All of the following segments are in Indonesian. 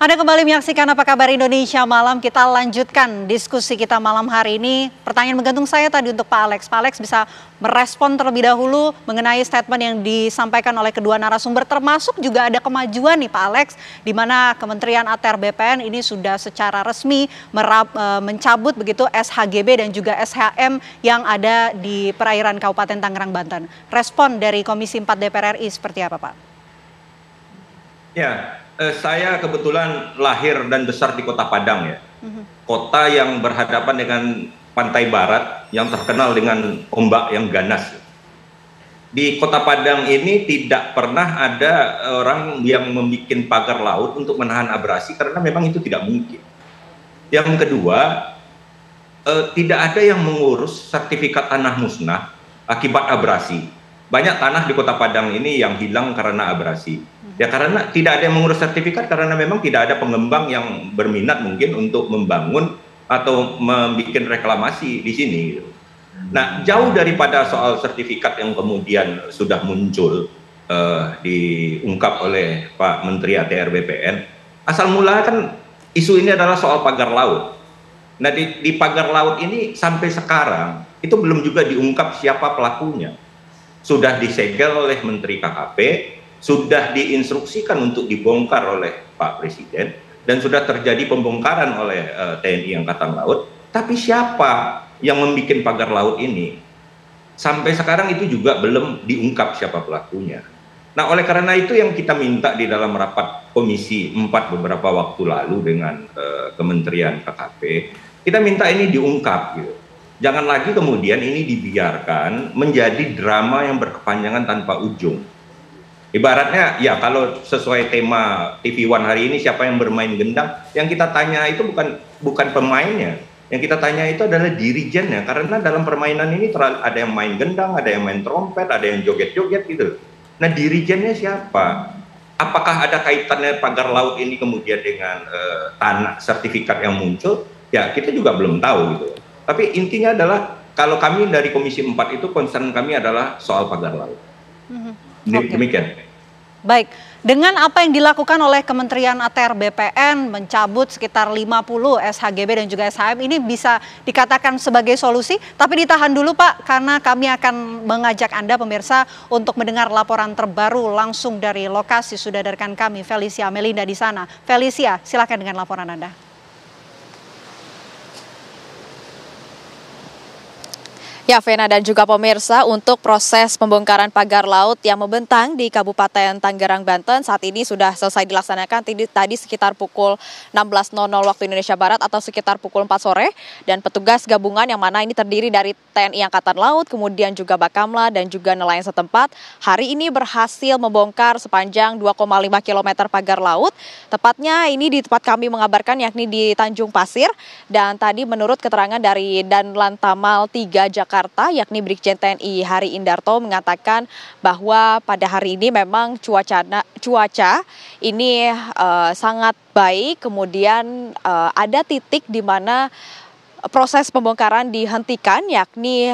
Anda kembali menyaksikan Apa Kabar Indonesia Malam. Kita lanjutkan diskusi kita malam hari ini. Pertanyaan menggantung saya tadi untuk Pak Alex. Pak Alex bisa merespon terlebih dahulu mengenai statement yang disampaikan oleh kedua narasumber. Termasuk juga ada kemajuan nih Pak Alex, di mana Kementerian ATR BPN ini sudah secara resmi mencabut begitu SHGB dan juga SHM yang ada di perairan Kabupaten Tangerang, Banten. Respon dari Komisi 4 DPR RI seperti apa Pak? Ya, saya kebetulan lahir dan besar di Kota Padang ya. Kota yang berhadapan dengan pantai barat yang terkenal dengan ombak yang ganas. Di Kota Padang ini tidak pernah ada orang yang membuat pagar laut untuk menahan abrasi karena memang itu tidak mungkin. Yang kedua, tidak ada yang mengurus sertifikat tanah musnah akibat abrasi. Banyak tanah di Kota Padang ini yang hilang karena abrasi. Ya karena tidak ada yang mengurus sertifikat karena memang tidak ada pengembang yang berminat mungkin untuk membangun atau membuat reklamasi di sini. Nah, jauh daripada soal sertifikat yang kemudian sudah muncul diungkap oleh Pak Menteri ATR BPN, asal mula kan isu ini adalah soal pagar laut. Nah, di pagar laut ini sampai sekarang itu belum juga diungkap siapa pelakunya. Sudah disegel oleh Menteri KKP, sudah diinstruksikan untuk dibongkar oleh Pak Presiden, dan sudah terjadi pembongkaran oleh TNI Angkatan Laut. Tapi siapa yang membuat pagar laut ini? Sampai sekarang itu juga belum diungkap siapa pelakunya. Nah, oleh karena itu yang kita minta di dalam rapat Komisi 4 beberapa waktu lalu dengan Kementerian KKP, kita minta ini diungkap gitu. Jangan lagi kemudian ini dibiarkan menjadi drama yang berkepanjangan tanpa ujung. Ibaratnya ya kalau sesuai tema TV One hari ini siapa yang bermain gendang, yang kita tanya itu bukan pemainnya, yang kita tanya itu adalah dirijennya, karena dalam permainan ini ada yang main gendang, ada yang main trompet, ada yang joget-joget gitu. Nah, dirijennya siapa? Apakah ada kaitannya pagar laut ini kemudian dengan tanah sertifikat yang muncul? Ya kita juga belum tahu gitu. Tapi intinya adalah kalau kami dari Komisi 4 itu concern kami adalah soal pagar laut. Demikian. Baik, dengan apa yang dilakukan oleh Kementerian ATR BPN mencabut sekitar 50 SHGB dan juga SHM ini bisa dikatakan sebagai solusi, tapi ditahan dulu Pak, karena kami akan mengajak Anda pemirsa untuk mendengar laporan terbaru langsung dari lokasi. Sudah dari kami Felicia Melinda di sana. Felicia, silakan dengan laporan Anda. Ya, Vena dan juga pemirsa, untuk proses pembongkaran pagar laut yang membentang di Kabupaten Tangerang, Banten saat ini sudah selesai dilaksanakan tadi sekitar pukul 16.00 waktu Indonesia Barat atau sekitar pukul 4 sore. Dan petugas gabungan yang mana ini terdiri dari TNI Angkatan Laut, kemudian juga Bakamla dan juga nelayan setempat, hari ini berhasil membongkar sepanjang 2,5 km pagar laut. Tepatnya ini di tempat kami mengabarkan, yakni di Tanjung Pasir. Dan tadi menurut keterangan dari Danlantamal 3 Jakarta, yakni Brigjen TNI Hari Indarto, mengatakan bahwa pada hari ini memang cuaca ini sangat baik. Kemudian ada titik di mana proses pembongkaran dihentikan, yakni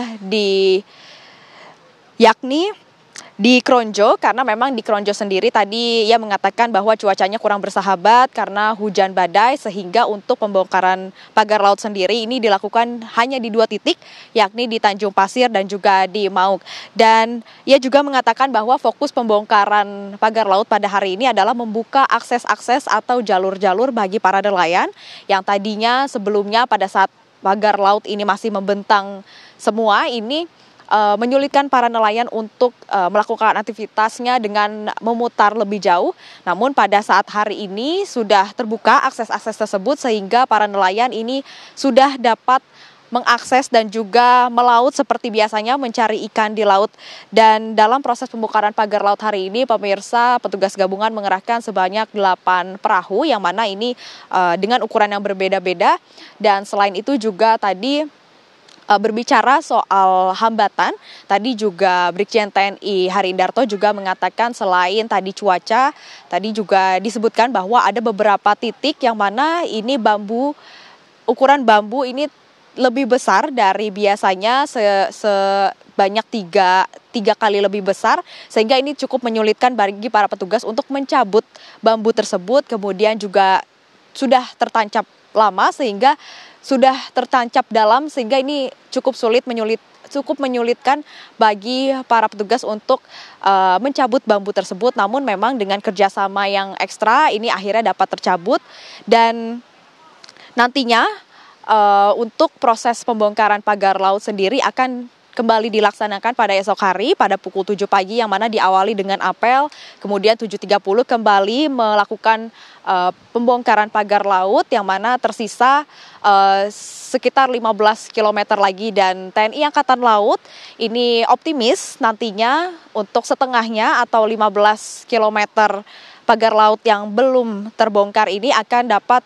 di Kronjo, karena memang di Kronjo sendiri tadi ia mengatakan bahwa cuacanya kurang bersahabat karena hujan badai, sehingga untuk pembongkaran pagar laut sendiri ini dilakukan hanya di 2 titik, yakni di Tanjung Pasir dan juga di Mauk. Dan ia juga mengatakan bahwa fokus pembongkaran pagar laut pada hari ini adalah membuka akses-akses atau jalur-jalur bagi para nelayan yang tadinya sebelumnya pada saat pagar laut ini masih membentang semua, ini menyulitkan para nelayan untuk melakukan aktivitasnya dengan memutar lebih jauh. Namun pada saat hari ini sudah terbuka akses-akses tersebut, sehingga para nelayan ini sudah dapat mengakses dan juga melaut seperti biasanya, mencari ikan di laut. Dan dalam proses pembongkaran pagar laut hari ini, pemirsa, petugas gabungan mengerahkan sebanyak 8 perahu, yang mana ini dengan ukuran yang berbeda-beda. Dan selain itu juga tadi berbicara soal hambatan, tadi juga Brigjen TNI Hari Indarto juga mengatakan selain tadi cuaca, tadi juga disebutkan bahwa ada beberapa titik yang mana ini ukuran bambu ini lebih besar dari biasanya, sebanyak tiga kali lebih besar, sehingga ini cukup menyulitkan bagi para petugas untuk mencabut bambu tersebut. Kemudian juga sudah tertancap lama sehingga sudah tertancap dalam sehingga ini cukup menyulitkan bagi para petugas untuk mencabut bambu tersebut. Namun memang dengan kerjasama yang ekstra ini akhirnya dapat tercabut dan nantinya untuk proses pembongkaran pagar laut sendiri akan kembali dilaksanakan pada esok hari pada pukul 7 pagi yang mana diawali dengan apel, kemudian 7.30 kembali melakukan pembongkaran pagar laut yang mana tersisa sekitar 15 km lagi dan TNI Angkatan Laut ini optimis nantinya untuk setengahnya atau 15 km pagar laut yang belum terbongkar ini akan dapat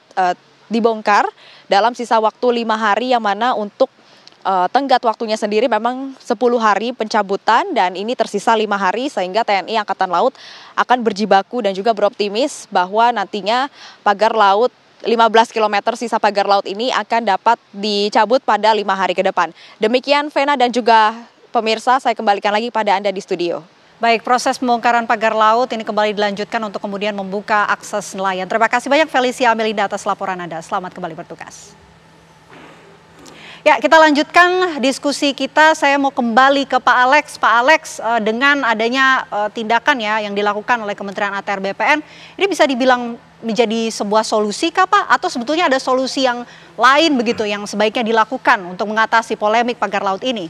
dibongkar dalam sisa waktu 5 hari yang mana untuk tenggat waktunya sendiri memang 10 hari pencabutan dan ini tersisa 5 hari sehingga TNI Angkatan Laut akan berjibaku dan juga beroptimis bahwa nantinya pagar laut 15 km sisa pagar laut ini akan dapat dicabut pada 5 hari ke depan. Demikian Vena dan juga pemirsa, saya kembalikan lagi pada Anda di studio. Baik, proses pembongkaran pagar laut ini kembali dilanjutkan untuk kemudian membuka akses nelayan. Terima kasih banyak Felicia Amelinda atas laporan Anda. Selamat kembali bertugas. Ya, kita lanjutkan diskusi kita. Saya mau kembali ke Pak Alex. Pak Alex, dengan adanya tindakan ya yang dilakukan oleh Kementerian ATR BPN, ini bisa dibilang menjadi sebuah solusi kah Pak? Atau sebetulnya ada solusi yang lain begitu yang sebaiknya dilakukan untuk mengatasi polemik pagar laut ini?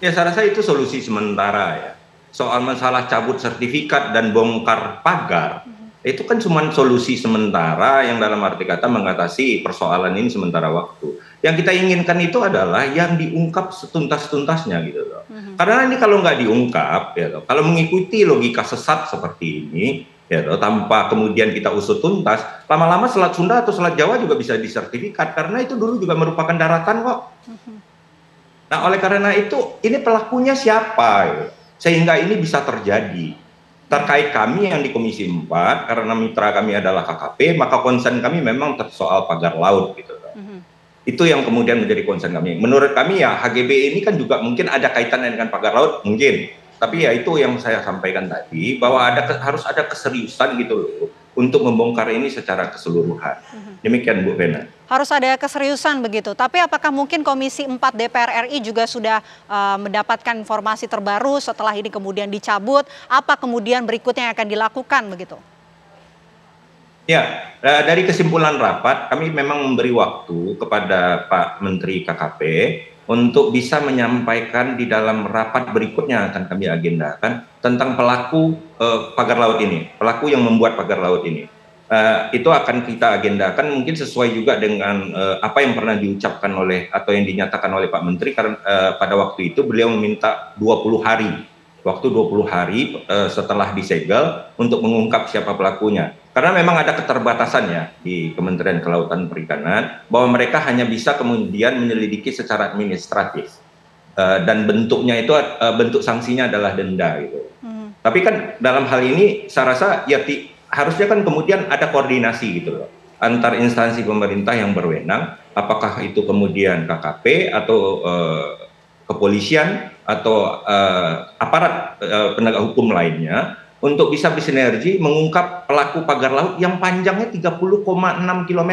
Ya, saya rasa itu solusi sementara ya. Soal masalah cabut sertifikat dan bongkar pagar, itu kan cuma solusi sementara yang dalam arti kata mengatasi persoalan ini sementara waktu. Yang kita inginkan itu adalah yang diungkap setuntas-tuntasnya gitu loh. Karena ini kalau nggak diungkap, ya loh, kalau mengikuti logika sesat seperti ini, ya loh, tanpa kemudian kita usut tuntas, lama-lama Selat Sunda atau Selat Jawa juga bisa disertifikat karena itu dulu juga merupakan daratan kok. Nah, oleh karena itu ini pelakunya siapa? Ya? Sehingga ini bisa terjadi. Terkait kami yang di Komisi 4, karena mitra kami adalah KKP, maka concern kami memang soal pagar laut gitu. Itu yang kemudian menjadi concern kami. Menurut kami ya HGB ini kan juga mungkin ada kaitannya dengan pagar laut, mungkin. Tapi ya itu yang saya sampaikan tadi, bahwa harus ada keseriusan gitu loh untuk membongkar ini secara keseluruhan. Demikian Bu Vena. Harus ada keseriusan begitu. Tapi apakah mungkin Komisi 4 DPR RI juga sudah mendapatkan informasi terbaru setelah ini kemudian dicabut? Apa kemudian berikutnya yang akan dilakukan begitu? Ya, dari kesimpulan rapat kami memang memberi waktu kepada Pak Menteri KKP untuk bisa menyampaikan di dalam rapat berikutnya akan kami agendakan tentang pelaku pagar laut ini, pelaku yang membuat pagar laut ini. Itu akan kita agendakan mungkin sesuai juga dengan apa yang pernah diucapkan oleh atau yang dinyatakan oleh Pak Menteri karena pada waktu itu beliau meminta 20 hari. Waktu 20 hari setelah disegel untuk mengungkap siapa pelakunya. Karena memang ada keterbatasan ya di Kementerian Kelautan Perikanan bahwa mereka hanya bisa kemudian menyelidiki secara administratif. Dan bentuknya itu bentuk sanksinya adalah denda gitu. Tapi kan dalam hal ini saya rasa ya harusnya kan kemudian ada koordinasi gitu loh antar instansi pemerintah yang berwenang, apakah itu kemudian KKP atau kepolisian atau aparat penegak hukum lainnya untuk bisa bersinergi mengungkap pelaku pagar laut yang panjangnya 30,6 km.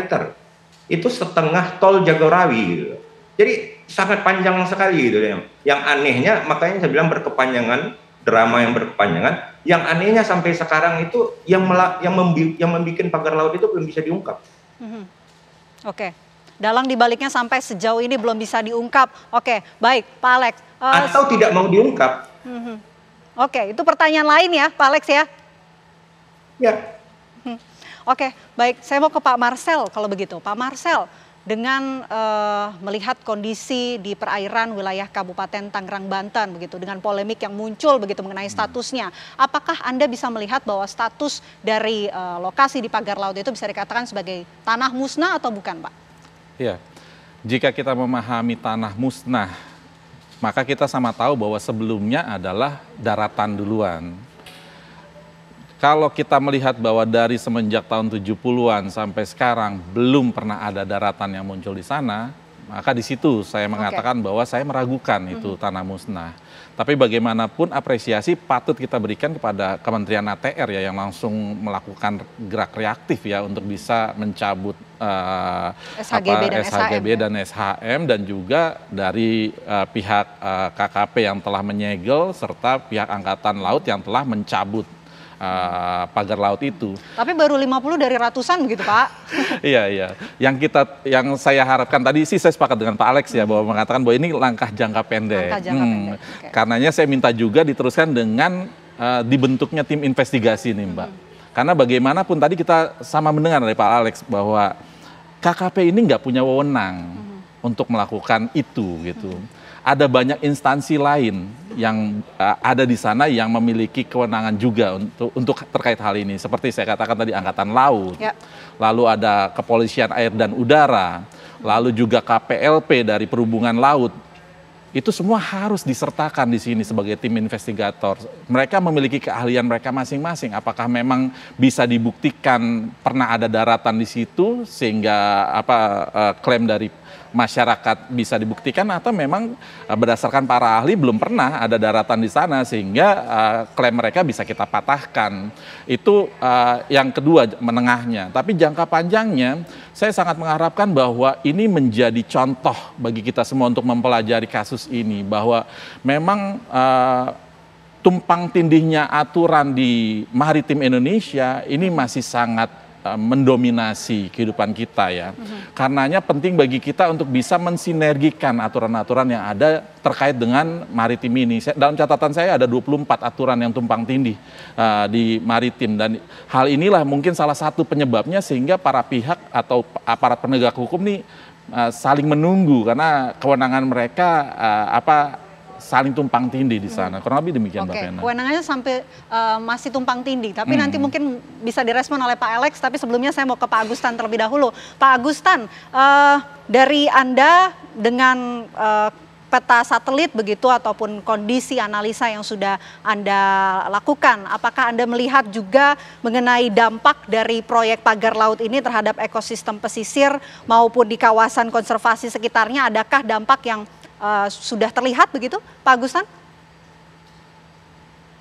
Itu setengah tol Jagorawi gitu. Jadi sangat panjang sekali gitu ya. Yang anehnya makanya saya bilang berkepanjangan, drama yang berkepanjangan. Yang anehnya sampai sekarang itu yang membuat pagar laut itu belum bisa diungkap. Oke. Dalang dibaliknya sampai sejauh ini belum bisa diungkap. Oke, baik Pak Alex. Atau tidak mau diungkap. Oke, itu pertanyaan lain ya Pak Alex ya? Ya. Oke, baik. Saya mau ke Pak Marcel kalau begitu. Pak Marcel, dengan melihat kondisi di perairan wilayah Kabupaten Tangerang, Banten begitu, dengan polemik yang muncul begitu mengenai statusnya, apakah Anda bisa melihat bahwa status dari lokasi di pagar laut itu bisa dikatakan sebagai tanah musnah atau bukan, Pak? Ya, jika kita memahami tanah musnah, maka kita sama tahu bahwa sebelumnya adalah daratan duluan. Kalau kita melihat bahwa dari semenjak tahun 70-an sampai sekarang belum pernah ada daratan yang muncul di sana, Maka di situ saya mengatakan bahwa saya meragukan itu tanah musnah. Tapi bagaimanapun apresiasi patut kita berikan kepada Kementerian ATR ya yang langsung melakukan gerak reaktif ya untuk bisa mencabut SHGB dan SHM dan juga dari pihak KKP yang telah menyegel serta pihak Angkatan Laut yang telah mencabut pagar laut itu. Tapi baru 50 dari ratusan begitu Pak? Iya. Yang saya harapkan tadi sih saya sepakat dengan Pak Alex ya bahwa mengatakan bahwa ini langkah jangka pendek. Okay. Karenanya saya minta juga diteruskan dengan dibentuknya tim investigasi nih Mbak. Karena bagaimanapun tadi kita sama mendengar dari Pak Alex bahwa KKP ini nggak punya wewenang untuk melakukan itu gitu. Ada banyak instansi lain yang ada di sana yang memiliki kewenangan juga untuk terkait hal ini. Seperti saya katakan tadi Angkatan Laut, lalu ada Kepolisian Air dan Udara, lalu juga KPLP dari Perhubungan Laut. Itu semua harus disertakan di sini sebagai tim investigator. Mereka memiliki keahlian mereka masing-masing. Apakah memang bisa dibuktikan pernah ada daratan di situ sehingga klaim dari masyarakat bisa dibuktikan atau memang berdasarkan para ahli belum pernah ada daratan di sana sehingga klaim mereka bisa kita patahkan. Itu yang kedua menengahnya. Tapi jangka panjangnya saya sangat mengharapkan bahwa ini menjadi contoh bagi kita semua untuk mempelajari kasus ini bahwa memang tumpang tindihnya aturan di maritim Indonesia ini masih sangat mendominasi kehidupan kita ya. Karenanya penting bagi kita untuk bisa mensinergikan aturan-aturan yang ada terkait dengan maritim ini. Dalam catatan saya ada 24 aturan yang tumpang tindih di maritim dan hal inilah mungkin salah satu penyebabnya sehingga para pihak atau aparat penegak hukum nih saling menunggu karena kewenangan mereka saling tumpang tindih di sana. Kurang lebih demikian Mbak Fena. Kewenangannya sampai masih tumpang tindih, tapi nanti mungkin bisa direspon oleh Pak Alex, tapi sebelumnya saya mau ke Pak Agustan terlebih dahulu. Pak Agustan, dari Anda dengan peta satelit begitu ataupun kondisi analisa yang sudah Anda lakukan, apakah Anda melihat juga mengenai dampak dari proyek pagar laut ini terhadap ekosistem pesisir maupun di kawasan konservasi sekitarnya, adakah dampak yang sudah terlihat begitu, Pak Agustan?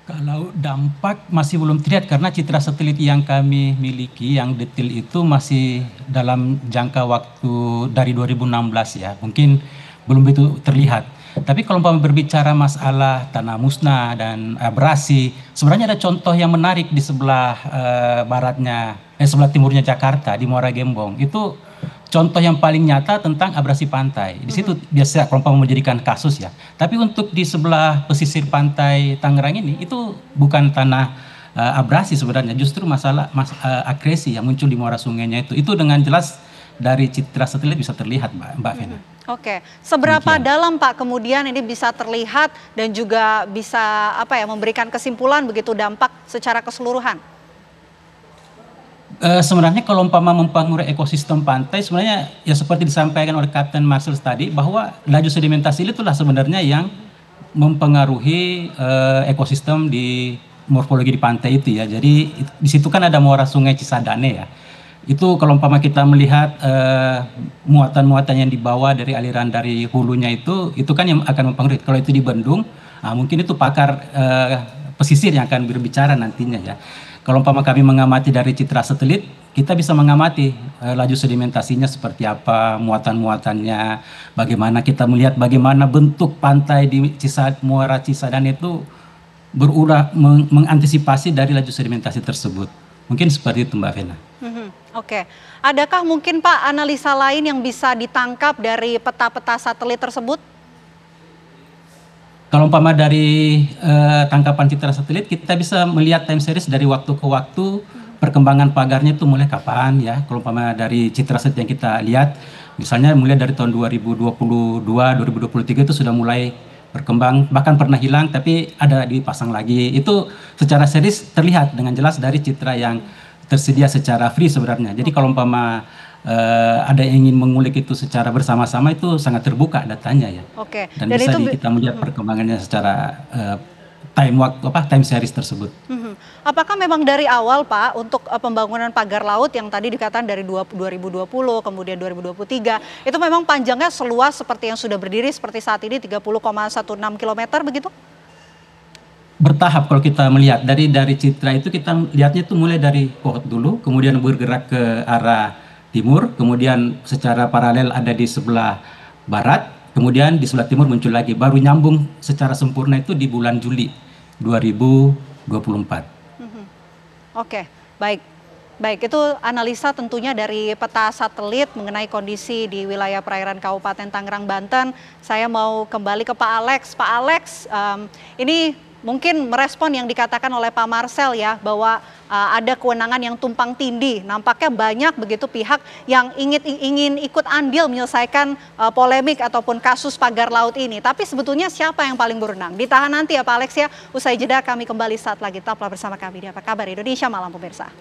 Kalau dampak masih belum terlihat karena citra satelit yang kami miliki yang detail itu masih dalam jangka waktu dari 2016 ya, mungkin belum begitu terlihat. Tapi kalau berbicara masalah tanah musnah dan abrasi, sebenarnya ada contoh yang menarik di sebelah sebelah timurnya Jakarta di Muara Gembong. Itu contoh yang paling nyata tentang abrasi pantai. Di situ biasa kalau menjadikan kasus ya. Tapi untuk di sebelah pesisir pantai Tangerang ini itu bukan tanah abrasi sebenarnya, justru masalah akresi yang muncul di muara sungainya itu. Itu dengan jelas dari citra satelit bisa terlihat Mbak Fena. Oke, seberapa dalam Pak kemudian ini bisa terlihat dan juga bisa memberikan kesimpulan begitu dampak secara keseluruhan? Sebenarnya kalau mempengaruhi ekosistem pantai sebenarnya ya seperti disampaikan oleh Kapten Marcel tadi bahwa laju sedimentasi itulah sebenarnya yang mempengaruhi ekosistem di morfologi di pantai itu ya. Jadi di situ kan ada muara sungai Cisadane ya. Itu kalau kita melihat muatan-muatan yang dibawa dari aliran dari hulunya itu kan yang akan mempengaruhi. Kalau itu di bendung, mungkin itu pakar pesisir yang akan berbicara nantinya ya. Kalau kami mengamati dari citra satelit, kita bisa mengamati laju sedimentasinya seperti apa, muatan-muatannya, bagaimana kita melihat bagaimana bentuk pantai di muara Cisadane itu berulah mengantisipasi dari laju sedimentasi tersebut. Mungkin seperti itu Mbak Fena. Oke, adakah mungkin Pak analisa lain yang bisa ditangkap dari peta-peta satelit tersebut? Kalau dari tangkapan citra satelit, kita bisa melihat time series dari waktu ke waktu, perkembangan pagarnya itu mulai kapan ya. Kalau dari citra satelit yang kita lihat, misalnya mulai dari tahun 2022, 2023 itu sudah mulai berkembang, bahkan pernah hilang tapi ada dipasang lagi. Itu secara series terlihat dengan jelas dari citra yang tersedia secara free sebenarnya. Jadi kalau ada yang ingin mengulik itu secara bersama-sama itu sangat terbuka datanya ya. Oke. Dan bisa kita melihat perkembangannya secara time series tersebut. Apakah memang dari awal Pak untuk pembangunan pagar laut yang tadi dikatakan dari 2020 kemudian 2023 itu memang panjangnya seluas seperti yang sudah berdiri seperti saat ini 30,16 km begitu? Bertahap kalau kita melihat dari citra itu kita lihatnya itu mulai dari Kohot dulu, kemudian bergerak ke arah timur, kemudian secara paralel ada di sebelah barat, kemudian di sebelah timur muncul lagi, baru nyambung secara sempurna itu di bulan Juli 2024. Oke, baik itu analisa tentunya dari peta satelit mengenai kondisi di wilayah perairan Kabupaten Tangerang, Banten. Saya mau kembali ke Pak Alex. Pak Alex, ini mungkin merespon yang dikatakan oleh Pak Marcel ya, bahwa ada kewenangan yang tumpang tindih. Nampaknya banyak begitu pihak yang ingin ikut andil menyelesaikan polemik ataupun kasus pagar laut ini. Tapi sebetulnya siapa yang paling berwenang? Ditahan nanti ya Pak Alex ya. Usai jeda kami kembali saat lagi. Tetaplah bersama kami di Apa Kabar Indonesia Malam pemirsa.